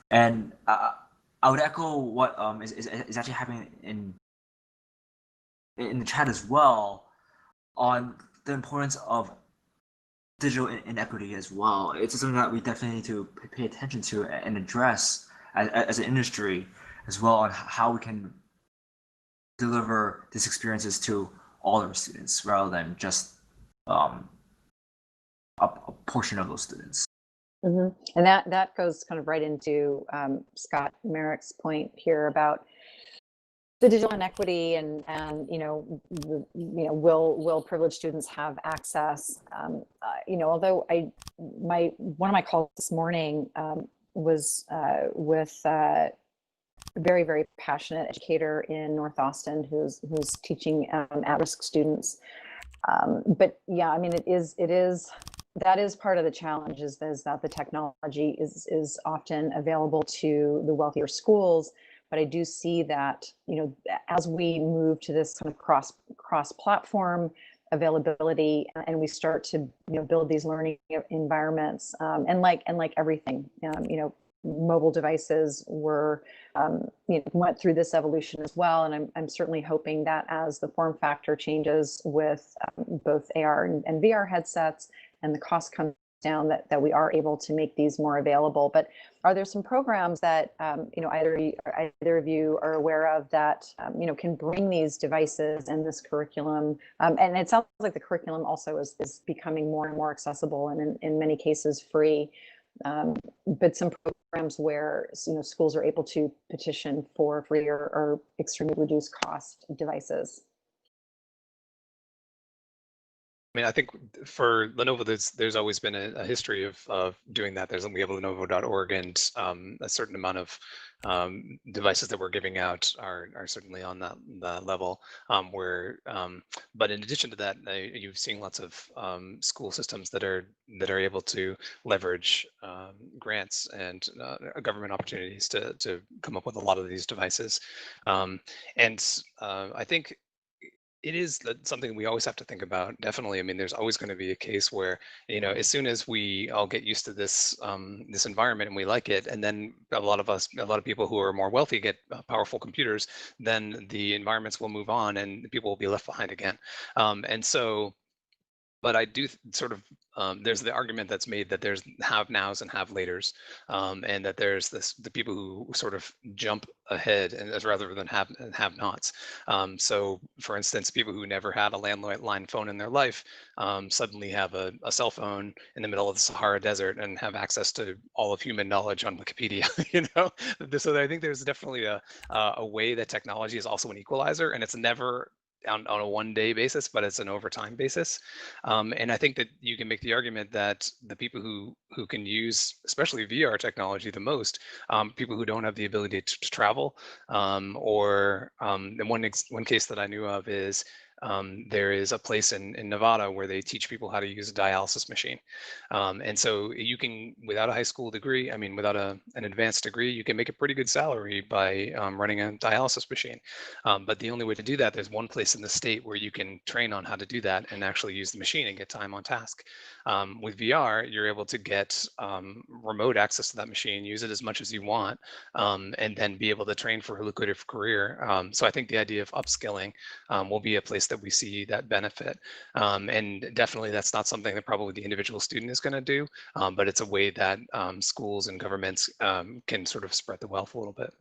[SPEAKER 1] And I would echo what is actually happening in the chat as well on the importance of digital inequity as well. It's something that we definitely need to pay attention to and address as an industry as well on how we can deliver these experiences to all our students rather than just um, a portion of those students.
[SPEAKER 2] And that goes kind of right into Scott Merrick's point here about the digital inequity and will privileged students have access? Although one of my calls this morning was with a very, very passionate educator in North Austin who's teaching at-risk students. But yeah, I mean, that is part of the challenge is that the technology is often available to the wealthier schools. But I do see that, as we move to this kind of cross platform availability and we start to, build these learning environments and like everything, mobile devices went through this evolution as well. And I'm certainly hoping that as the form factor changes with both AR and VR headsets and the cost comes down, that we are able to make these more available. But are there some programs that either of you are aware of that can bring these devices and this curriculum? And it sounds like the curriculum also is becoming more and more accessible and in many cases free. But some programs where schools are able to petition for free or extremely reduced cost devices.
[SPEAKER 3] I mean, I think for Lenovo, there's always been a history of doing that. We have Lenovo.org, and a certain amount of devices that we're giving out are certainly on that level. But in addition to that, you've seen lots of school systems that are able to leverage grants and government opportunities to come up with a lot of these devices, and I think it is something we always have to think about. Definitely. I mean, there's always going to be a case where, as soon as we all get used to this this environment and we like it, and then a lot of people who are more wealthy get powerful computers, then the environments will move on and people will be left behind again. And so, but I do sort of there's the argument that's made that there's have nows and have laters, and that there's the people who sort of jump ahead and as rather than have nots. So, for instance, people who never had a landline phone in their life suddenly have a cell phone in the middle of the Sahara Desert and have access to all of human knowledge on Wikipedia. So I think there's definitely a way that technology is also an equalizer, and it's never on a one-day basis, but it's an overtime basis. And I think that you can make the argument that the people who can use, especially VR technology, the most, people who don't have the ability to travel, or and one case that I knew of is there is a place in Nevada where they teach people how to use a dialysis machine. And so you can, without a high school degree, I mean, without an advanced degree, you can make a pretty good salary by running a dialysis machine. But the only way to do that, there's one place in the state where you can train on how to do that and actually use the machine and get time on task. With VR, you're able to get remote access to that machine, use it as much as you want, and then be able to train for a lucrative career. So I think the idea of upskilling will be a place that we see that benefit. And definitely that's not something that probably the individual student is going to do, but it's a way that schools and governments can sort of spread the wealth a little bit.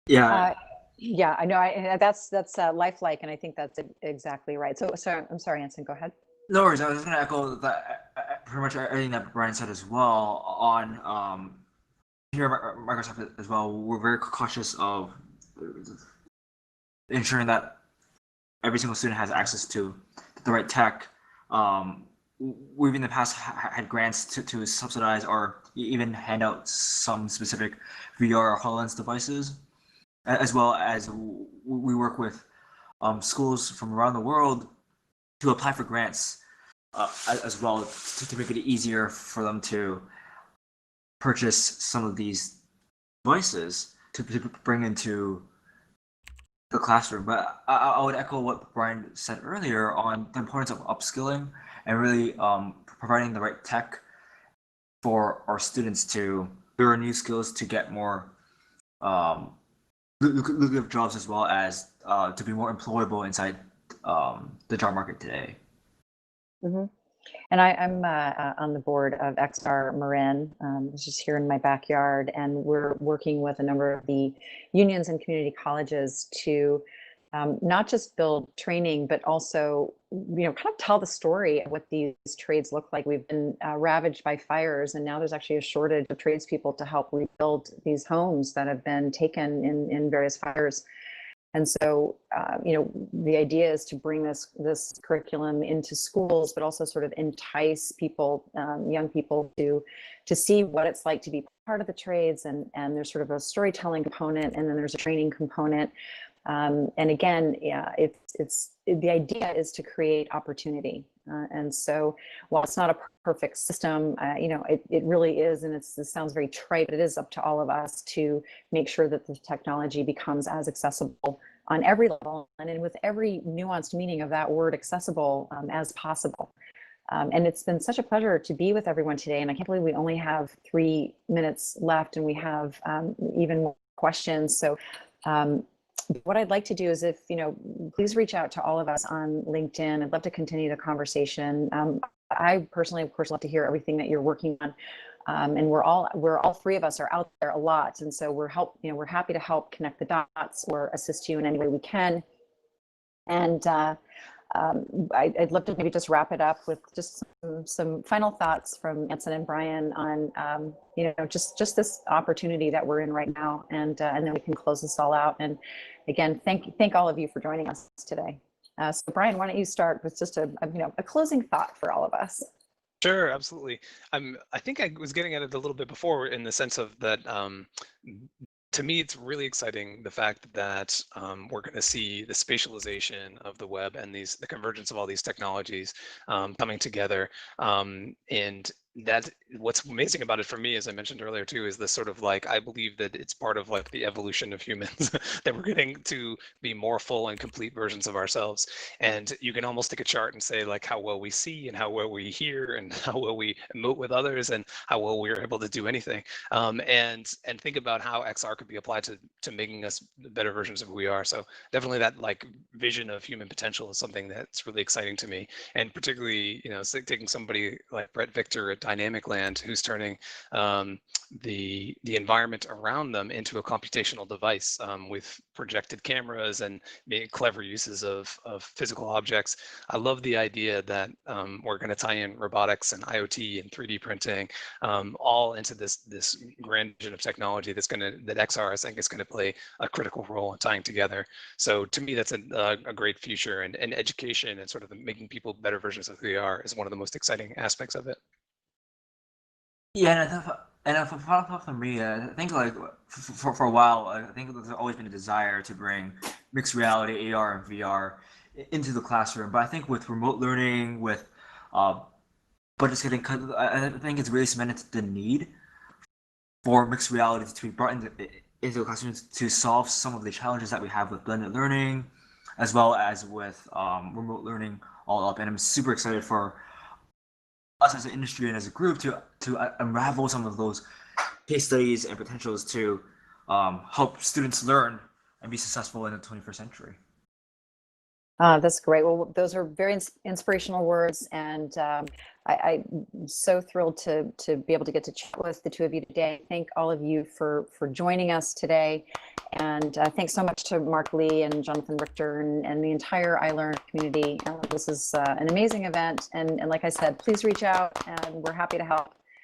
[SPEAKER 1] Yeah.
[SPEAKER 2] Yeah, I know. That's lifelike, and I think that's exactly right. So I'm sorry, Anson, go ahead.
[SPEAKER 1] No worries. I was just going to echo that, pretty much everything that Brian said as well on here at Microsoft as well. We're very cautious of ensuring that every single student has access to the right tech. We've in the past had grants to subsidize or even hand out some specific VR or HoloLens devices, as well as we work with schools from around the world to apply for grants as well to make it easier for them to purchase some of these devices to bring into the classroom. But I would echo what Brian said earlier on the importance of upskilling and really providing the right tech for our students to learn new skills to get more lucrative jobs, as well as to be more employable inside the job market today.
[SPEAKER 2] Mm-hmm. And I'm on the board of XR Marin, which is here in my backyard, and we're working with a number of the unions and community colleges to not just build training, but also, kind of tell the story of what these trades look like. We've been ravaged by fires, and now there's actually a shortage of tradespeople to help rebuild these homes that have been taken in various fires. And so, the idea is to bring this curriculum into schools, but also sort of entice people, young people, to see what it's like to be part of the trades. And there's sort of a storytelling component, and then there's a training component. And again, it's the idea is to create opportunity. And so, while it's not a perfect system, it really is, and it sounds very trite, but it is up to all of us to make sure that the technology becomes as accessible on every level and with every nuanced meaning of that word accessible as possible. And it's been such a pleasure to be with everyone today. And I can't believe we only have 3 minutes left, and we have even more questions. So what I'd like to do is, if please reach out to all of us on LinkedIn. I'd love to continue the conversation. I personally, of course, love to hear everything that you're working on. And we're all 3 of us are out there a lot, and so we're happy to help connect the dots or assist you in any way we can. And I'd love to maybe just wrap it up with just some final thoughts from Anson and Brian on just this opportunity that we're in right now, and then we can close this all out. And again, thank all of you for joining us today. So Brian, why don't you start with just a closing thought for all of us?
[SPEAKER 3] Sure, absolutely. I think I was getting at it a little bit before, in the sense of that, to me, it's really exciting, the fact that we're going to see the spatialization of the web and the convergence of all these technologies coming together. And that what's amazing about it for me, as I mentioned earlier too, is this sort of like, I believe that it's part of like the evolution of humans that we're getting to be more full and complete versions of ourselves. And you can almost take a chart and say like how well we see and how well we hear and how well we emote with others and how well we're able to do anything. And think about how XR could be applied to making us better versions of who we are. So definitely that like vision of human potential is something that's really exciting to me. And particularly, taking somebody like Brett Victor at Dynamic Land, who's turning the environment around them into a computational device with projected cameras and clever uses of physical objects. I love the idea that we're going to tie in robotics and IoT and 3D printing all into this grand vision of technology that XR, I think, is going to play a critical role in tying together. So to me, that's a great future, and education and sort of making people better versions of who they are is one of the most exciting aspects of it.
[SPEAKER 1] Yeah, and And for me, I think like for a while, I think there's always been a desire to bring mixed reality, AR and VR into the classroom. But I think with remote learning, with uh, budgets getting cut, I think it's really cemented the need for mixed reality to be brought into the classrooms to solve some of the challenges that we have with blended learning, as well as with remote learning all up. And I'm super excited for us as an industry and as a group to unravel some of those case studies and potentials to help students learn and be successful in the 21st century.
[SPEAKER 2] That's great. Well, those are very inspirational words, and I'm so thrilled to be able to get to chat with the two of you today. Thank all of you for joining us today, and thanks so much to Mark Lee and Jonathan Richter and the entire iLearn community. This is an amazing event, and like I said, please reach out, and we're happy to help.